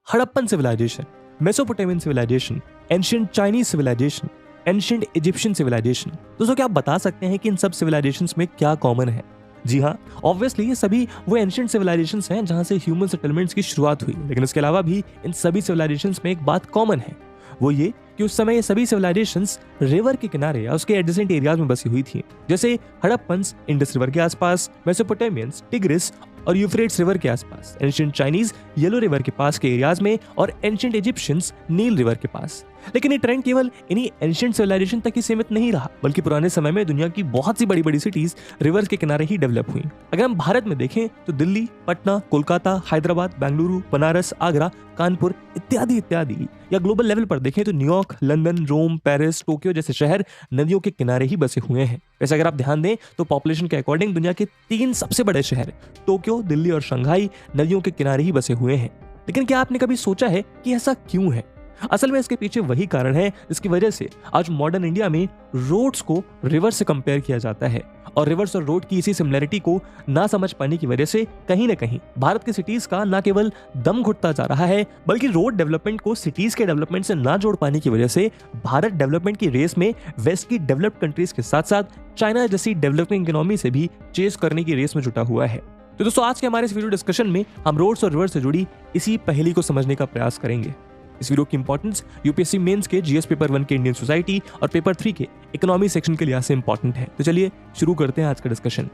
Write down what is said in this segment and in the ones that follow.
Harappan civilization, Mesopotamian civilization, ancient Chinese civilization, ancient Egyptian civilization. दोस्तों क्या आप बता सकते हैं कि इन सब सिविलाइजेशंस में क्या कॉमन है? जी हाँ, ऑब्वियसली ये सभी वो एंशिएंट सिविलाइजेशंस हैं जहां से ह्यूमन सेटलमेंट्स की शुरुआत हुई। लेकिन इसके अलावा भी इन सभी सिविलाइजेशंस में एक बात कॉमन है, वो ये कि उस समय ये सभी सिविलाइजेशंस रिवर के किनारे या उसके एडजेसेंट एरियाज में बसी हुई थी, जैसे हड़प्पन्स इंडस रिवर के आसपास, मेसोपोटामियंस टिग्रिस और यूफ्रेट्स रिवर के आसपास, एंशिएंट चाइनीज येलो रिवर के पास के एरियाज में और एंशिएंट इजिप्शियंस नील रिवर के पास। लेकिन ये ट्रेंड केवल इन्हीं एंशिएंट सिविलाइजेशन तक ही सीमित नहीं रहा, बल्कि पुराने समय में दुनिया की बहुत सी बड़ी बड़ी सिटीज रिवर्स के किनारे ही डेवलप हुई। अगर हम भारत में देखें तो दिल्ली, पटना, कोलकाता, हैदराबाद, बेंगलुरु, बनारस, आगरा, कानपुर इत्यादि इत्यादि, या ग्लोबल लेवल पर देखें तो न्यूयॉर्क, लंदन, रोम, पेरिस, टोक्यो जैसे शहर नदियों के किनारे ही बसे हुए हैं। वैसे अगर आप ध्यान दें तो पॉपुलेशन के अकॉर्डिंग दुनिया के 3 सबसे बड़े शहर टोक्यो, दिल्ली और शंघाई नदियों के किनारे ही बसे हुए हैं। लेकिन क्या आपने कभी सोचा है कि ऐसा क्यों है? असल में इसके पीछे वही कारण है जिसकी वजह से आज मॉडर्न इंडिया में रोड्स को रिवर से कंपेयर किया जाता है, और रिवर्स और रोड की इसी सिमिलरिटी को ना समझ पाने की वजह से कहीं ना कहीं भारत के सिटीज का ना केवल दम घुटता जा रहा है, बल्कि रोड डेवलपमेंट को सिटीज के डेवलपमेंट से ना जोड़ पाने की वजह से भारत डेवलपमेंट की रेस में वेस्ट की डेवलप्ड कंट्रीज के साथ साथ चाइना जैसी डेवलपिंग इकोनॉमी से भी चेस करने की रेस में जुटा हुआ है। तो दोस्तों आज के हमारे इस वीडियो डिस्कशन में हम रोड्स और रिवर से जुड़ी इसी पहेली को समझने का प्रयास करेंगे। इस वीडियो की इंपॉर्टेंस यूपीएससी मेंस के जीएस पेपर 1 के इंडियन सोसाइटी और पेपर 3 के इकोनॉमी सेक्शन के लिहाज से इंपॉर्टेंट है। तो चलिए शुरू करते हैं आज का डिस्कशन।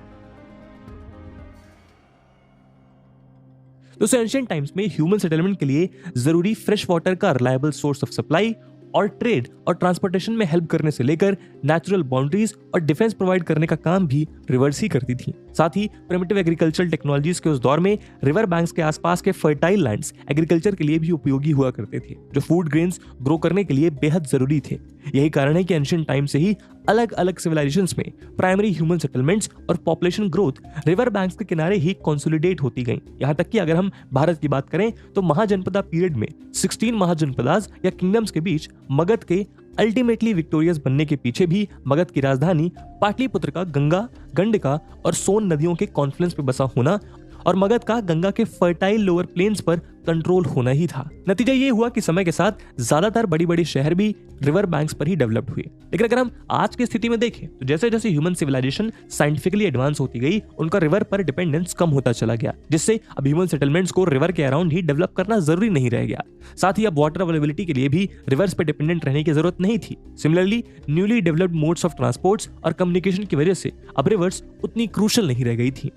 दोस्तों एंशिएंट टाइम्स में ह्यूमन सेटलमेंट के लिए जरूरी फ्रेश वाटर का रिलायबल सोर्स ऑफ सप्लाई और ट्रेड और ट्रांसपोर्टेशन में हेल्प करने से लेकर नेचुरल बाउंड्रीज और डिफेंस प्रोवाइड करने का काम भी रिवर्स ही करती थी। साथ ही प्रिमिटिव एग्रीकल्चरल टेक्नोलॉजीज के उस दौर में रिवर बैंक्स के आसपास के फर्टाइल लैंड्स एग्रीकल्चर के लिए भी उपयोगी हुआ करते थे, जो फूड ग्रेन्स ग्रो करने के लिए बेहद जरूरी थे। यही कारण है कि एंशिएंट टाइम से ही अलग अलग सिविलाइजेशंस में प्राइमरी ह्यूमन सेटलमेंट्स और पॉपुलेशन ग्रोथ रिवर बैंक्स के किनारे ही कंसोलिडेट होती गई। यहाँ तक कि अगर हम भारत की बात करें तो महाजनपदा पीरियड में 16 महाजनपदास या किंगडम्स के बीच मगध के अल्टीमेटली विक्टोरियस बनने के पीछे भी मगध की राजधानी पाटलिपुत्र का गंगा, गंडका और सोन नदियों के कॉन्फ्लुएंस पे बसा होना और मगध का गंगा के फर्टाइल लोअर प्लेन्स पर कंट्रोल होना ही था। नतीजा ये हुआ कि समय के साथ ज्यादातर बड़ी बड़ी शहर भी रिवर बैंक्स पर ही डेवलप्ड हुए। लेकिन अगर हम आज की स्थिति में देखें तो जैसे जैसे ह्यूमन सिविलाइजेशन साइंटिफिकली एडवांस होती गई, उनका रिवर पर डिपेंडेंस कम होता चला गया, जिससे अब ह्यूमन सेटलमेंट्स को रिवर के अराउंड ही डेवलप करना जरूरी नहीं रह गया। साथ ही अब वाटर अवेलेबिलिटी के लिए भी रिवर्स पर डिपेंडेंट रहने की जरूरत नहीं थी। Similarly newly developed modes of transports और कम्युनिकेशन की वजह से अब रिवर्स उतनी क्रूशल नहीं रह गई थी।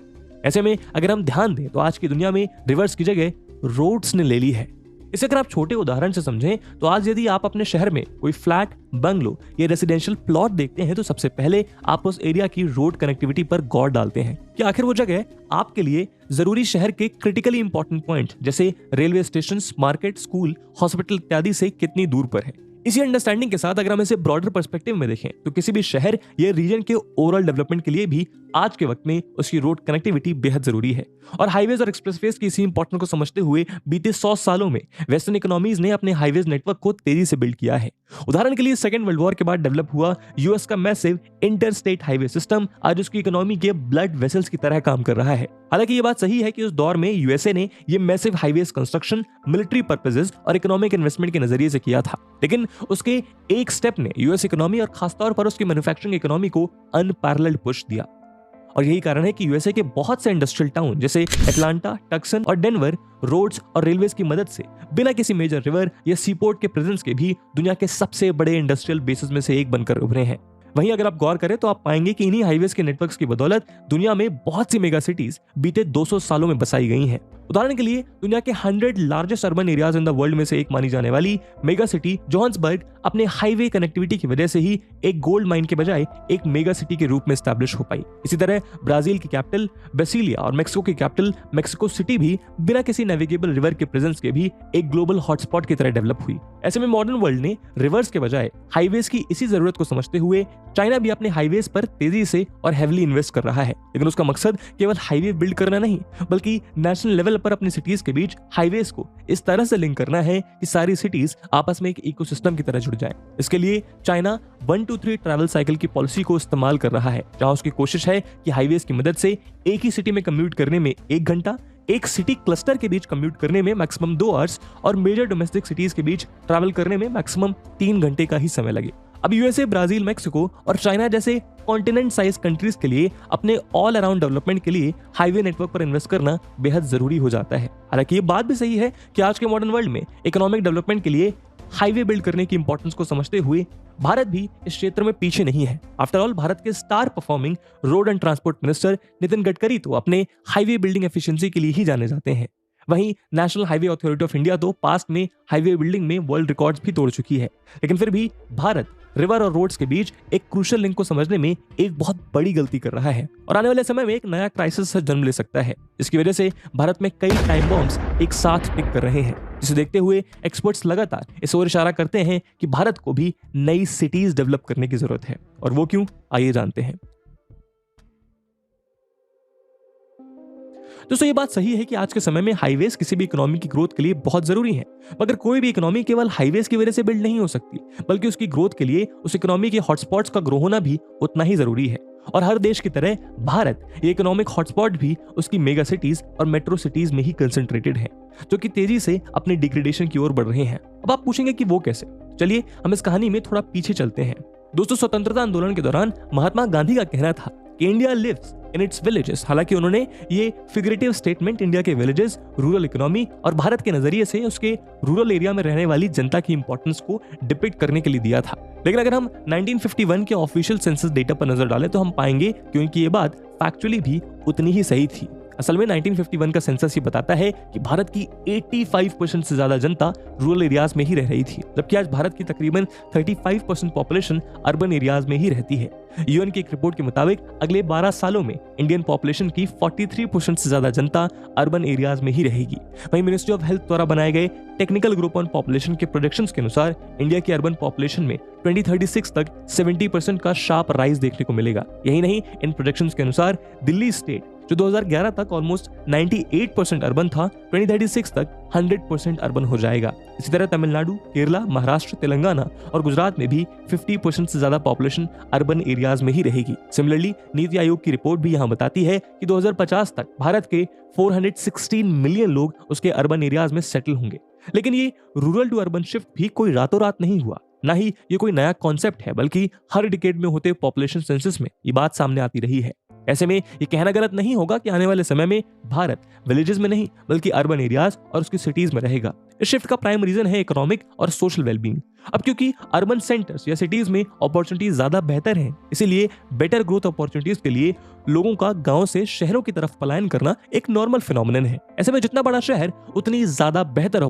ऐसे में अगर हम ध्यान दें तो आज की दुनिया में रिवर्स की जगह रोड्स ने ले ली है। इसे अगर आप छोटे उदाहरण से समझें तो आज यदि आप अपने शहर में कोई फ्लैट, बंगलो या रेसिडेंशियल प्लॉट देखते हैं तो सबसे पहले आप उस एरिया की रोड कनेक्टिविटी पर गौर डालते हैं कि आखिर वो जगह आपके लिए जरूरी शहर के क्रिटिकली इंपॉर्टेंट पॉइंट जैसे railway station, market, school, hospital इत्यादि से कितनी दूर पर है। इसी अंडरस्टैंडिंग के साथ अगर हम इसे ब्रॉडर पर्सपेक्टिव में देखें तो किसी भी शहर या रीजन के ओवरऑल डेवलपमेंट के लिए भी आज के वक्त में उसकी रोड कनेक्टिविटी बेहद जरूरी है। और हाईवेज और एक्सप्रेसवेज की इसी इंपॉर्टेंस को समझते हुए बीते 100 सालों में वेस्टर्न इकोनॉमीज ने अपने हाईवेज नेटवर्क को तेजी से बिल्ड किया है। उदाहरण के लिए सेकेंड वर्ल्ड वॉर के बाद डेवलप हुआ यूएस का massive inter state highway system आज उसकी इकोनॉमी के ब्लड वेसल्स की तरह काम कर रहा है। हालांकि ये बात सही है कि उस दौर में यूएसए ने ये massive highways construction military purposes और इकोनॉमिक इन्वेस्टमेंट के नजरिए से किया था, लेकिन उसके एक स्टेप ने यूएस इकोनॉमी और खासतौर पर उसकी मैन्युफैक्चरिंग इकोनॉमी को अनपैरेलल्ड पुश दिया। और यही कारण है कि यूएसए के बहुत से इंडस्ट्रियल टाउन जैसे एटलांटा, टक्सन और डेनवर रोड्स और रेलवेज की मदद से बिना किसी मेजर रिवर या सीपोर्ट के प्रेजेंस के भी दुनिया के सबसे बड़े इंडस्ट्रियल बेसिस में से एक बनकर उभरे हैं। वहीं अगर आप गौर करें तो आप पाएंगे कि इन्हीं हाईवेज के नेटवर्क्स की बदौलत दुनिया में बहुत सी मेगा सिटीज बीते 200 सालों में बसाई गई हैं। उदाहरण के लिए दुनिया के 100 largest urban areas in the world में से एक मानी जाने वाली मेगा सिटी जोहान्सबर्ग अपने हाईवे कनेक्टिविटी की वजह से ही एक गोल्ड माइन के बजाय एक मेगा सिटी के रूप में एस्टैब्लिश हो पाई। इसी तरह ब्राजील की कैपिटल ब्रासिलिया और मेक्सिको की कैपिटल मेक्सिको सिटी भी बिना किसी नेविगेबल रिवर के प्रेजेंस के भी एक ग्लोबल हॉटस्पॉट की तरह डेवलप हुई। ऐसे में मॉडर्न वर्ल्ड ने रिवर्स के बजाय हाईवेज की इसी जरूरत को समझते हुए चाइना भी अपने हाईवेज पर तेजी से और हेवली इन्वेस्ट कर रहा है। लेकिन उसका मकसद केवल हाईवे बिल्ड करना नहीं, बल्कि नेशनल लेवल पर अपनी सिटीज के बीच हाईवेज को इस तरह से लिंक करना है कि सारी सिटीज आपस में एक इकोसिस्टम की तरह जुड़ जाएं। इसके लिए चाइना 1 to 3 ट्रैवल साइकिल की पॉलिसी को इस्तेमाल कर रहा है, जहां उसकी कोशिश है कि हाईवेज की मदद से एक ही सिटी में कम्यूट करने में 1 घंटा एक सिटी क्लस्टर के बीच कम्यूट करने में मैक्सिमम 2 आवर्स और मेजर डोमेस्टिक सिटीज के बीच ट्रैवल करने में मैक्सिमम 3 घंटे का ही समय लगे। अब यूएसए, ब्राजील, मेक्सिको और चाइना जैसे कॉन्टिनेंट साइज कंट्रीज के लिए अपने ऑल अराउंड डेवलपमेंट के लिए हाईवे नेटवर्क पर इन्वेस्ट करना बेहद जरूरी हो जाता है। हालांकि ये बात भी सही है कि आज के मॉडर्न वर्ल्ड में इकोनॉमिक डेवलपमेंट के लिए हाईवे बिल्ड करने की इंपॉर्टेंस को समझते हुए भारत भी इस क्षेत्र में पीछे नहीं है। आफ्टर ऑल, भारत के star performing road and transport minister Nitin Gadkari तो अपने हाईवे बिल्डिंग एफिशिएंसी के लिए ही जाने जाते हैं। वहीं national highway authority of India तो पास्ट में हाईवे बिल्डिंग में वर्ल्ड रिकॉर्ड्स भी तोड़ चुकी है। लेकिन फिर भी भारत रिवर और रोड्स के बीच एक क्रूशियल लिंक को समझने में एक बहुत बड़ी गलती कर रहा है और आने वाले समय में एक नया क्राइसिस से जन्म ले सकता है। इसकी वजह से भारत में कई टाइम बॉम्ब्स एक साथ टिक कर रहे हैं, जिसे देखते हुए एक्सपर्ट्स लगातार इस ओर इशारा करते हैं कि भारत को भी नई सिटीज डेवलप करने की जरूरत है। और वो क्यों, आइए जानते हैं। दोस्तों, ये बात सही है कि आज के समय में हाईवेज किसी भी इकोनॉमी की ग्रोथ के लिए बहुत जरूरी है, मगर कोई भी इकोनॉमी केवल हाईवेज की वजह से बिल्ड नहीं हो सकती, बल्कि उसकी ग्रोथ के लिए उस इकोनॉमी के हॉटस्पॉट्स का ग्रो होना भी उतना ही जरूरी है। और हर देश की तरह भारत ये इकोनॉमिक हॉटस्पॉट भी उसकी मेगा सिटीज और मेट्रो सिटीज में ही कंसंट्रेटेड है, जो कि तेजी से अपने डिग्रेडेशन की ओर बढ़ रहे हैं। अब आप पूछेंगे कि वो कैसे? चलिए हम इस कहानी में थोड़ा पीछे चलते हैं। दोस्तों, स्वतंत्रता आंदोलन के दौरान महात्मा गांधी का कहना था कि India lives in its villages. हालांकि उन्होंने ये फिगरेटिव स्टेटमेंट इंडिया के विलेजेस, रूरल इकोनॉमी और भारत के नजरिए से उसके रूरल एरिया में रहने वाली जनता की इंपॉर्टेंस को डिपिक्ट करने के लिए दिया था। लेकिन अगर हम 1951 के ऑफिशियल सेंसस डेटा पर नजर डालें तो हम पाएंगे कि उनकी ये बात फैक्चुअली भी उतनी ही सही थी। असल में 1951 का सेंसस ये बताता है कि भारत की 85% से ज्यादा जनता रूरल एरियाज में ही रह रही थी, जबकि आज भारत की तकरीबन 35% पॉपुलेशन अर्बन एरियाज में ही रहती है। यूएन की एक रिपोर्ट के मुताबिक अगले 12 सालों में इंडियन पॉपुलेशन की 43% से ज्यादा जनता अर्बन एरियाज में ही रहेगी। वहीं मिनिस्ट्री ऑफ हेल्थ द्वारा बनाए गए टेक्निकल ग्रुप ऑन पॉपुलेशन के प्रोजेक्शंस के अनुसार इंडिया की अर्बन पॉपुलेशन में 2036 तक 70% का शार्प राइज देखने को मिलेगा। यही नहीं, इन प्रोजेक्शंस के अनुसार दिल्ली स्टेट जो 2011 तक ऑलमोस्ट 98% अर्बन था, 2036 तक 100% अर्बन हो जाएगा। इसी तरह तमिलनाडु, केरला, महाराष्ट्र, तेलंगाना और गुजरात में भी 50% से ज्यादा पॉपुलेशन अर्बन एरियाज में ही रहेगी। सिमिलरली, नीति आयोग की रिपोर्ट भी यहाँ बताती है कि 2050 तक भारत के 416 मिलियन लोग उसके अर्बन एरियाज में सेटल होंगे। लेकिन ये रूरल टू अर्बन शिफ्ट भी कोई रातों रात नहीं हुआ, ना ही ये कोई नया कॉन्सेप्ट है, बल्कि हर डिकेड में होते पॉपुलेशन सेंसस में ये बात सामने आती रही है। ऐसे में ये कहना गलत नहीं होगा कि आने वाले समय में भारत विलेजेस में नहीं बल्कि अर्बन एरियाज और उसकी सिटीज में रहेगा। इस शिफ्ट का प्राइम रीजन है इकोनॉमिक और सोशल वेलबींग। अब क्योंकि अर्बन सेंटर्स या सिटीज में अपॉर्चुनिटीज ज्यादा बेहतर हैं, इसीलिए बेटर ग्रोथ अपॉर्चुनिटीज के लिए लोगों का गांव से शहरों की तरफ पलायन करना एक नॉर्मल फिनोमिनन है। ऐसे में जितना बड़ा शहर उतनी ज्यादा बेहतर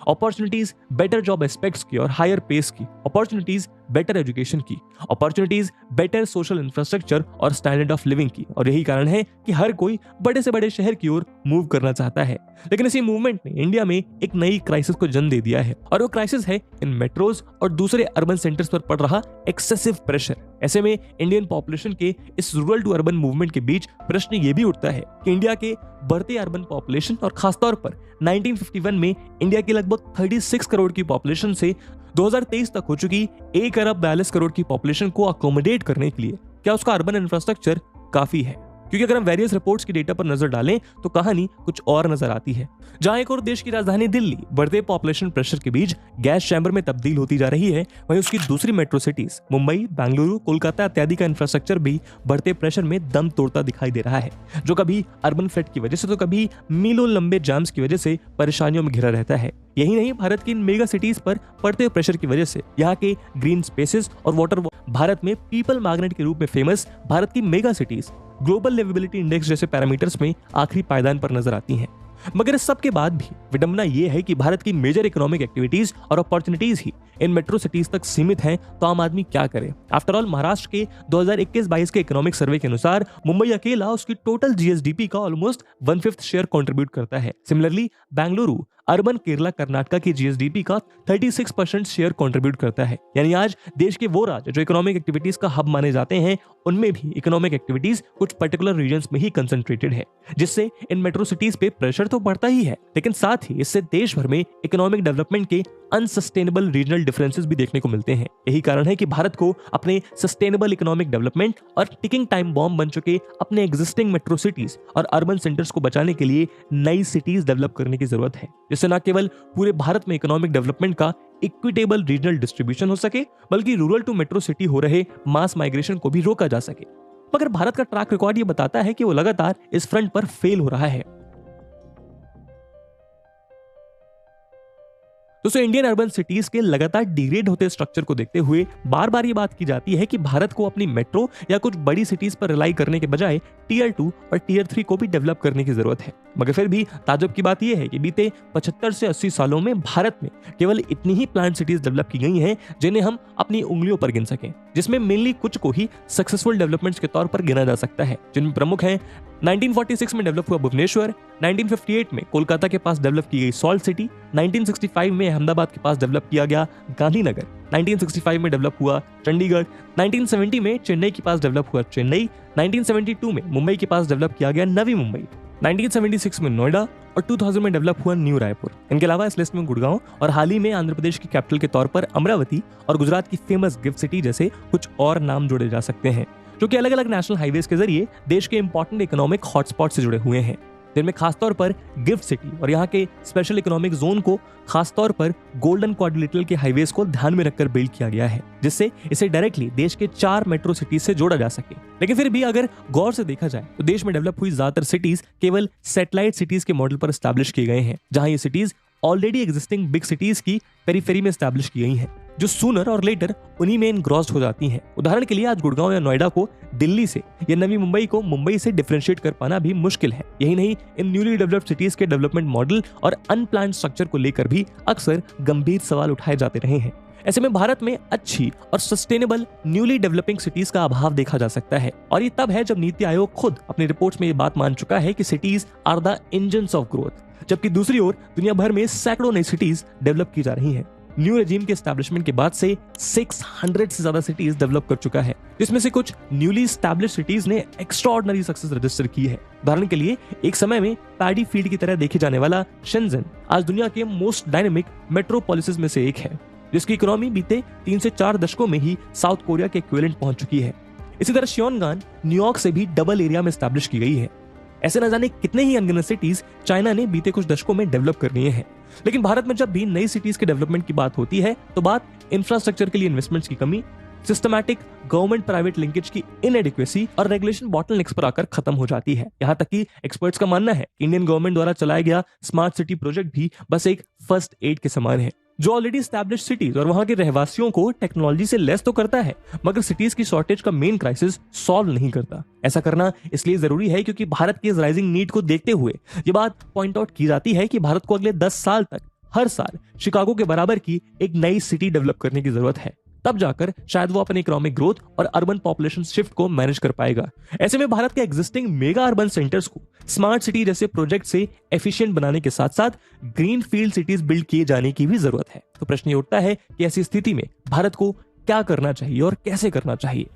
अपॉर्चुनिटीज बेटर जॉब एस्पेक्ट्स की और हायर पेस की, अपॉर्चुनिटीज बेटर एजुकेशन की, अपॉर्चुनिटीज बेटर सोशल इंफ्रास्ट्रक्चर और स्टैंडर्ड ऑफ लिविंग की। और यही कारण है कि हर कोई बड़े से बड़े शहर की ओर मूव करना चाहता है। लेकिन इसी मूवमेंट ने इंडिया में एक नई क्राइसिस को जन्म दे दिया है, और वो क्राइसिस है इन मेट्रोज और दूसरे अर्बन सेंटर्स पर पड़ रहा एक्सेसिव प्रेशर। ऐसे में इंडियन पॉपुलेशन के इस रूरल टू अर्बन मूवमेंट के बीच प्रश्न ये भी उठता है कि इंडिया के बढ़ते अर्बन पॉपुलेशन और खासतौर पर 1951 में इंडिया की लगभग 36 करोड़ की पॉपुलेशन से 2023 तक हो चुकी 1 अरब 42 करोड़ की पॉपुलेशन को अकोमोडेट करने के लिए क्या उसका अर्बन इंफ्रास्ट्रक्चर काफी है? क्योंकि अगर हम वेरियस रिपोर्ट्स की डेटा पर नजर डालें तो कहानी कुछ और नजर आती है। जहां एक और देश की राजधानी दिल्ली बढ़ते पॉपुलेशन प्रेशर के बीच गैस चैम्बर में तब्दील होती जा रही है, वहीं उसकी दूसरी मेट्रो सिटीज मुंबई, बेंगलुरु, कोलकाता इत्यादि का इंफ्रास्ट्रक्चर भी बढ़ते प्रेशर में दम तोड़ता दिखाई दे रहा है, जो कभी अर्बन फ्लड की वजह से तो कभी मीलों लंबे जाम्स की वजह से परेशानियों में घिरा रहता है। यही नहीं, भारत की इन मेगा सिटीज पर पड़ते प्रेशर की वजह से यहाँ के ग्रीन स्पेसेस और वाटर भारत में पीपल मैग्नेट के रूप में फेमस भारत की mega cities global liveability index जैसे पैरामीटर्स में आखिरी पायदान पर नजर आती हैं। मगर इस सब के बाद भी विडंबना यह है कि भारत की मेजर इकोनॉमिक एक्टिविटीज और अपॉर्चुनिटीज ही इन मेट्रो सिटीज तक सीमित हैं, तो आम आदमी क्या करे? आफ्टर ऑल, महाराष्ट्र के 2021-22 के इकोनॉमिक सर्वे के अनुसार मुंबई अकेला उसकी टोटल जीएसडीपी का ऑलमोस्ट 1/5 शेयर कंट्रीब्यूट करता है। सिमिलरली, बेंगलुरु अर्बन केरला कर्नाटका की जीएसडीपी का 36% शेयर कंट्रीब्यूट करता है। यानी आज देश के वो राज्य जो इकोनॉमिक एक्टिविटीज का हब माने जाते हैं, उनमें भी इकोनॉमिक एक्टिविटीज कुछ पर्टिकुलर रीजन्स में ही कंसंट्रेटेड है, जिससे इन मेट्रो सिटीज पे प्रेशर तो बढ़ता ही है, लेकिन साथ ही इससे देश भर में इकोनॉमिक डेवलपमेंट के अनसस्टेनेबल रीजनल डिफरेंसेस भी देखने को मिलते हैं। यही कारण है कि भारत को अपने सस्टेनेबल इकोनॉमिक डेवलपमेंट और टिकिंग टाइम बॉम्ब बन चुके अपने एग्जिस्टिंग मेट्रो सिटीज और अर्बन सेंटर्स को बचाने के लिए नई सिटीज डेवलप करने की जरूरत है, जिससे न केवल पूरे भारत में इकोनॉमिक डेवलपमेंट का इक्विटेबल रीजनल डिस्ट्रीब्यूशन हो सके, बल्कि रूरल टू मेट्रो सिटी हो रहे मास माइग्रेशन को भी रोका जा सके। मगर भारत का ट्रैक रिकॉर्ड ये बताता है कि वो लगातार इस फ्रंट पर फेल हो रहा है। दोस्तों, इंडियन अर्बन सिटीज के लगातार डिग्रेड होते स्ट्रक्चर को देखते हुए बार बार ये बात की जाती है कि भारत को अपनी मेट्रो या कुछ बड़ी सिटीज पर रिलाई करने के बजाय टियर 2 और टियर 3 को भी डेवलप करने की जरूरत है। मगर फिर भी ताज्जुब की बात यह है कि बीते 75 से 80 सालों में भारत में केवल इतनी ही प्लांट सिटीज डेवलप की गई हैं जिन्हें हम अपनी उंगलियों पर गिन सकें, जिसमें मेनली कुछ को ही सक्सेसफुल डेवलपमेंट्स के तौर पर गिना जा सकता है, जिनमें प्रमुख हैं 1946 में डेवलप हुआ भुवनेश्वर, 1958 में कोलकाता के पास डेवलप की गई सॉल्ट सिटी, 1965 में अहमदाबाद के पास डेवलप किया गया गांधीनगर, 1965 में डेवलप हुआ चंडीगढ़, 1970 में चेन्नई के पास डेवलप हुआ चेन्नई, 1972 में मुंबई के पास डेवलप किया गया नवी मुंबई, 1976 में नोएडा और 2000 में डेवलप हुआ न्यू रायपुर। इनके अलावा इस लिस्ट में गुड़गांव और हाल ही में आंध्र प्रदेश की कैपिटल के तौर पर अमरावती और गुजरात की फेमस गिफ्ट सिटी जैसे कुछ और नाम जोड़े जा सकते हैं, जो कि अलग अलग नेशनल हाईवेज के जरिए देश के इंपॉर्टेंट इकोनॉमिक हॉटस्पॉट से जुड़े हुए हैं, जिनमें खासतौर पर गिफ्ट सिटी और यहाँ के स्पेशल इकोनॉमिक जोन को खासतौर पर गोल्डन क्वाड्रिलेटरल के हाईवेज को ध्यान में रखकर बिल्ड किया गया है, जिससे इसे डायरेक्टली देश के 4 मेट्रो सिटीज से जोड़ा जा सके। लेकिन फिर भी अगर गौर से देखा जाए तो देश में डेवलप हुई ज्यादातर सिटीज केवल सैटेलाइट सिटीज के मॉडल पर एस्टैब्लिश किए गए हैं, जहां ये cities already existing big cities की पेरीफेरी में एस्टैब्लिश की गई हैं, जो सूनर और लेटर उन्हीं में इनग्रॉस्ड हो जाती हैं। उदाहरण के लिए आज गुड़गांव या नोएडा को दिल्ली से या नवी मुंबई को मुंबई से डिफरेंशिएट कर पाना भी मुश्किल है। यही नहीं, इन न्यूली डेवलप्ड सिटीज के डेवलपमेंट मॉडल और अनप्लान्ड स्ट्रक्चर को लेकर भी अक्सर गंभीर सवाल उठाए जाते रहे हैं। ऐसे में भारत में अच्छी और सस्टेनेबल न्यूली डेवलपिंग सिटीज का अभाव देखा जा सकता है, और ये तब है जब नीति आयोग खुद अपनी रिपोर्ट्स में ये बात मान चुका है कि cities are the engines of growth, जबकि दूसरी ओर दुनिया भर में सैकड़ों नई सिटीज डेवलप की जा रही हैं। न्यू रेजिम के एस्टैब्लिशमेंट के बाद से 600 से ज्यादा सिटीज डेवलप कर चुका है, जिसमें से कुछ न्यूली एस्टैब्लिश्ड सिटीज ने एक्स्ट्राऑर्डिनरी सक्सेस रजिस्टर की है। उदाहरण के लिए एक समय में पैडी फील्ड की तरह देखे जाने वाला शेंजन आज दुनिया के मोस्ट डायनेमिक मेट्रोपोलिसेस में से एक है, जिसकी इकोनॉमी बीते 3 से 4 दशकों में ही साउथ कोरिया के इक्विवेलेंट पहुंच चुकी है। इसी तरह श्योनगान न्यूयॉर्क से भी डबल एरिया में एस्टैब्लिश की गई है। ऐसे न जाने कितने ही अनगिनत सिटीज चाइना ने बीते कुछ दशकों में डेवलप कर लिए हैं। लेकिन भारत में जब भी नई सिटीज के डेवलपमेंट की बात होती है तो बात इंफ्रास्ट्रक्चर के लिए इन्वेस्टमेंट्स की कमी, सिस्टमैटिक गवर्नमेंट प्राइवेट लिंकेज की इनएडिक्वेसी और रेगुलेशन बॉटलनेक्स पर आकर खत्म हो जाती है। यहाँ तक कि एक्सपर्ट्स का मानना है इंडियन गवर्नमेंट द्वारा चलाया गया स्मार्ट सिटी प्रोजेक्ट भी बस एक फर्स्ट एड के समान है, जो ऑलरेडी एस्टैब्लिश्ड सिटीज और वहां के रहवासियों को टेक्नोलॉजी से लेस तो करता है, मगर सिटीज की शॉर्टेज का मेन क्राइसिस सॉल्व नहीं करता। ऐसा करना इसलिए जरूरी है क्योंकि भारत की इस राइजिंग नीड को देखते हुए ये बात पॉइंट आउट की जाती है कि भारत को अगले 10 साल तक हर साल शिकागो के बराबर की एक नई सिटी डेवलप करने की जरूरत है। तब जाकर शायद वो अपने इकोनॉमिक ग्रोथ और अर्बन पॉपुलेशन शिफ्ट को मैनेज कर पाएगा। ऐसे में भारत के एग्जिस्टिंग मेगा अर्बन सेंटर्स को स्मार्ट सिटी जैसे प्रोजेक्ट से एफिशिएंट बनाने के साथ साथ ग्रीन फील्ड सिटीज बिल्ड किए जाने की भी जरूरत है। तो प्रश्न ये उठता है कि ऐसी स्थिति में भारत को क्या करना चाहिए और कैसे करना चाहिए।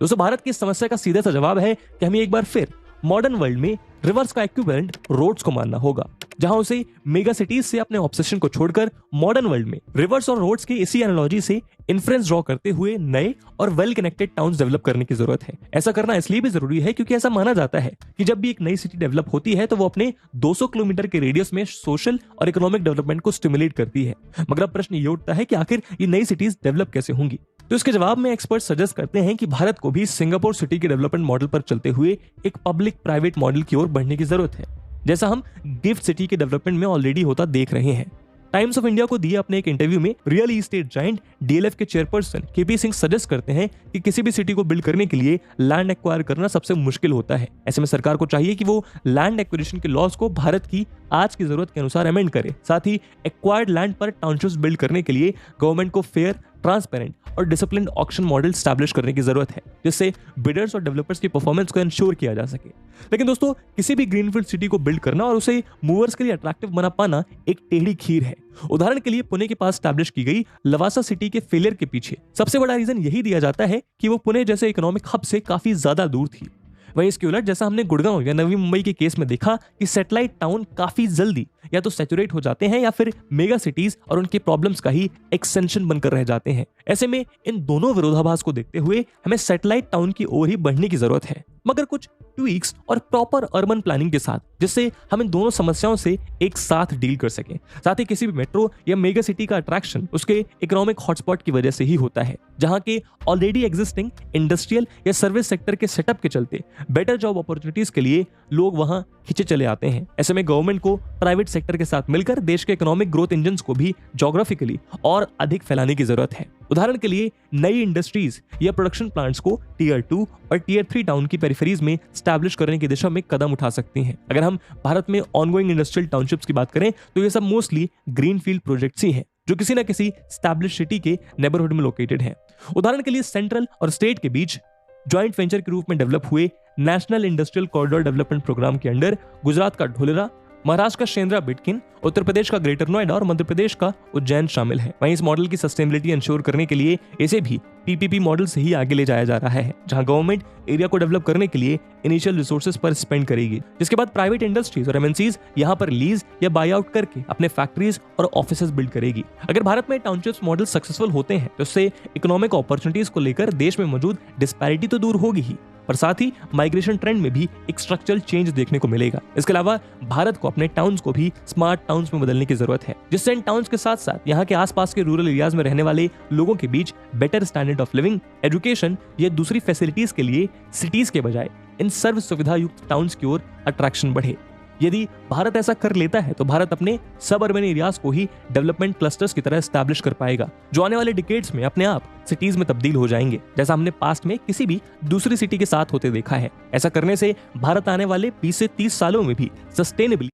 दोस्तों, भारत की इस समस्या का सीधा सा जवाब है कि हमें एक बार फिर मॉडर्न वर्ल्ड में रिवर्स का इक्विवेलेंट रोड्स को मानना होगा, जहां उसे मेगा सिटीज से अपने ऑब्सेशन को छोड़कर मॉडर्न वर्ल्ड में रिवर्स और रोड्स की इसी एनालॉजी से इन्फ्रेंस ड्रॉ करते हुए नए और वेल कनेक्टेड टाउन्स डेवलप करने की जरूरत है। ऐसा करना इसलिए भी जरूरी है क्योंकि ऐसा माना जाता है कि जब भी एक नई सिटी डेवलप होती है तो वो अपने 200 किलोमीटर के रेडियस में सोशल और इकोनॉमिक डेवलपमेंट को स्टिमुलेट करती है। मगर अब प्रश्न ये उठता है कि आखिर ये नई सिटीज डेवलप कैसे होंगी। तो इसके जवाब में एक्सपर्ट सजेस्ट करते हैं कि भारत को भी सिंगापुर सिटी के डेवलपमेंट मॉडल पर चलते हुए एक पब्लिक प्राइवेट मॉडल की ओर बढ़ने की जरूरत है, जैसा हम गिफ्ट सिटी के डेवलपमेंट में ऑलरेडी होता देख रहे हैं। टाइम्स ऑफ इंडिया को दिए अपने एक इंटरव्यू में रियल इस्टेट जायंट डीएलएफ के चेयरपर्सन केपी सिंह सजेस्ट करते हैं कि किसी भी सिटी को बिल्ड करने के लिए लैंड एक्वायर करना सबसे मुश्किल होता है। ऐसे में सरकार को चाहिए कि वो लैंड एक्विजिशन के लॉज को भारत की आज की जरूरत के अनुसार अमेंड करे। साथ ही एक्वायर्ड लैंड पर टाउनशिप्स बिल्ड करने के लिए गवर्नमेंट को फेयर, ट्रांसपेरेंट और डिसिप्लिन्ड ऑक्शन मॉडल स्टैब्लिश करने की जरूरत है, जिससे बिडर्स और डेवलपर्स की परफॉर्मेंस को इंश्योर किया जा सके। लेकिन दोस्तों, किसी भी ग्रीनफील्ड सिटी को बिल्ड करना और उसे मूवर्स के लिए अट्रैक्टिव बना पाना एक टेढ़ी खीर है। उदाहरण के लिए पुणे के पास स्टैब्लिश की गई लवासा सिटी के फेलियर के पीछे सबसे बड़ा रीजन यही दिया जाता है कि वो पुणे जैसे इकोनॉमिक हब से काफी ज्यादा दूर थी। वहीं इसके उलट जैसा हमने गुड़गांव या नवी मुंबई के केस में देखा कि सैटेलाइट टाउन काफी जल्दी या तो सैचुरेट हो जाते हैं या फिर मेगा सिटीज और उनके प्रॉब्लम्स का ही एक्सटेंशन बनकर रह जाते हैं। ऐसे में इन दोनों विरोधाभास को देखते हुए हमें सैटेलाइट टाउन की ओर ही बढ़ने की जरूरत है, मगर कुछ ट्वीक्स और प्रॉपर अर्बन प्लानिंग के साथ, जिससे हम इन दोनों समस्याओं से एक साथ डील कर सकें। साथ ही किसी भी मेट्रो या मेगा सिटी का अट्रैक्शन उसके इकोनॉमिक हॉटस्पॉट की वजह से ही होता है, जहां के ऑलरेडी एग्जिस्टिंग इंडस्ट्रियल या सर्विस सेक्टर के सेटअप के चलते बेटर जॉब अपॉर्चुनिटीज के लिए लोग वहां खिंचे चले आते हैं। ऐसे में गवर्नमेंट को प्राइवेट सेक्टर के साथ मिलकर देश के इकोनॉमिक ग्रोथ इंजन्स को भी ज्योग्राफिकली और अधिक फैलाने की जरूरत है। उदाहरण के लिए नई इंडस्ट्रीज या प्रोडक्शन प्लांट्स को टीयर 2 और टीयर 3 टाउन की पेरिफेरीज में स्टैब्लिश करने की दिशा में कदम उठा सकती हैं। अगर हम भारत में ऑनगोइंग इंडस्ट्रियल टाउनशिप्स की बात करें तो ये सब मोस्टली ग्रीनफील्ड प्रोजेक्ट्स ही हैं, जो किसी न किसी स्टैब्लिश सिटी के नेबरहुड में लोकेटेड हैं। उदाहरण के लिए सेंट्रल और स्टेट के बीच ज्वाइंट वेंचर के रूप में डेवलप हुए national industrial corridor development programme के अंडर गुजरात का ढोलेरा, महाराष्ट्र का शेंद्रा बिटकिन, उत्तर प्रदेश का ग्रेटर नोएडा और मध्य प्रदेश का उज्जैन शामिल है। वहीं इस मॉडल की सस्टेनेबिलिटी इंश्योर करने के लिए इसे भी पीपीपी मॉडल से ही आगे ले जाया जा रहा है, जहां गवर्नमेंट एरिया को डेवलप करने के लिए इनिशियल रिसोर्सेज पर स्पेंड करेगी, जिसके बाद प्राइवेट इंडस्ट्रीज और एमएनसीज यहां पर लीज या बाय आउट करके अपने फैक्ट्रीज और ऑफिसेज बिल्ड करेगी। अगर भारत में टाउनशिप्स मॉडल सक्सेसफुल होते हैं तो इससे इकोनॉमिक अपॉर्चुनिटीज को लेकर देश में मौजूद डिस्पैरिटी तो दूर होगी ही, पर साथ ही माइग्रेशन ट्रेंड में भी एक स्ट्रक्चरल चेंज देखने को मिलेगा। इसके अलावा भारत को अपने टाउन्स को भी स्मार्ट टाउन्स में बदलने की जरूरत है, जिससे इन टाउन्स के साथ साथ यहाँ के आसपास के रूरल एरियाज में रहने वाले लोगों के बीच better standard of living, education या दूसरी फैसिलिटीज के लिए सिटीज के बजाय इन सर्व सुविधा युक्त टाउन्स की ओर अट्रैक्शन बढ़े। यदि भारत ऐसा कर लेता है तो भारत अपने सब अर्बन एरियाज को ही डेवलपमेंट क्लस्टर्स की तरह एस्टैब्लिश कर पाएगा, जो आने वाले डिकेड्स में अपने आप सिटीज में तब्दील हो जाएंगे, जैसा हमने पास्ट में किसी भी दूसरी सिटी के साथ होते देखा है। ऐसा करने से भारत आने वाले 20 से 30 सालों में भी सस्टेनेबली